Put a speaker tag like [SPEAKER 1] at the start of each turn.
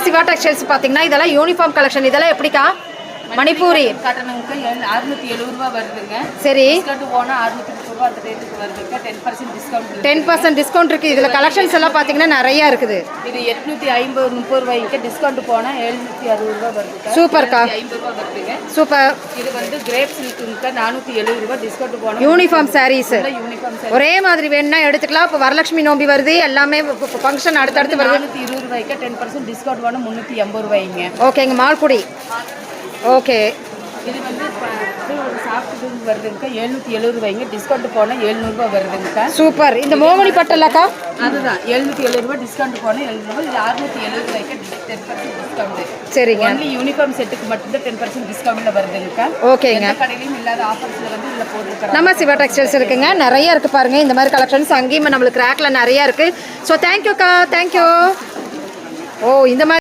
[SPEAKER 1] Siva textiles பார்த்தீங்கன்னா இதெல்லாம் uniform collection. இதெல்லாம் எப்படிக்கா? மணிப்பூரி
[SPEAKER 2] காட்டனுக்கு 670 ரூபா வருதுங்க.
[SPEAKER 1] சரி,
[SPEAKER 2] டிஸ்கவுண்ட் போனால் 630 ரூபா அந்த ரேட்டுக்கு வருதுங்க. 10% டிஸ்கவுண்ட்.
[SPEAKER 1] 10% டிஸ்கவுண்ட் இருக்குது. இதில் கலெக்ஷன்ஸ் எல்லாம் பார்த்தீங்கன்னா நிறையா இருக்குது.
[SPEAKER 2] இது 830 ரூபாய்க்கு டிஸ்கவுண்ட் போனால் 760 ரூபா வருதுங்க.
[SPEAKER 1] சூப்பர்க்கா,
[SPEAKER 2] 50 ரூபா வருதுங்க.
[SPEAKER 1] சூப்பர்.
[SPEAKER 2] இது வந்து கிரேப் சில்க்குங்க 470 ரூபா டிஸ்கவுண்ட் போனால்
[SPEAKER 1] யூனிஃபார்ம் சாரீஸ்
[SPEAKER 2] யூனிஃபார்ம்
[SPEAKER 1] ஒரே மாதிரி வேணும்னா எடுத்துக்கலாம். இப்போ வரலட்சுமி நோம்பி வருது, எல்லாமே ஃபங்க்ஷன் அடுத்தடுத்து வருது.
[SPEAKER 2] 420 ரூபாய்க்கு 10% டிஸ்கவுண்ட் போனால் 380 ரூபாய்ங்க.
[SPEAKER 1] ஓகேங்க, மால்குடி. ஓகே,
[SPEAKER 2] இது வந்து ஒரு சாஃப்ட் வருதுங்க 770 ரூபாய்ங்க. டிஸ்கவுண்ட் போனால் 700 ரூபா வருதுங்க.
[SPEAKER 1] சூப்பர். இந்த மோகினி பட்டல்லக்கா
[SPEAKER 2] அதுதான் 770 ரூபா டிஸ்கவுண்ட் போனால் 700 ரூபா. இது 670 ரூபாய்க்கு 10% டிஸ்கவுண்ட்.
[SPEAKER 1] சரிங்க,
[SPEAKER 2] ஒன்லி யூனிஃபார்ம் செட்டுக்கு மட்டும்தான் 10% டிஸ்கவுண்ட்ல வருதுங்க.
[SPEAKER 1] ஓகேங்க.
[SPEAKER 2] எந்த கடையிலையும் இல்லாத ஆஃபர்ஸ்ல வந்து இதில் போட்டுருக்காங்க.
[SPEAKER 1] நம்ம சிவா டெக்ஸ்டைல்ஸ் இருக்குங்க, நிறைய இருக்குது பாருங்கள். இந்த மாதிரி கலெக்ஷன்ஸ் அங்கேயும் நம்மளுக்கு ரேக்கில் நிறையா இருக்குது. So தேங்க்யூக்கா, thank you. ஓ, இந்த மாதிரி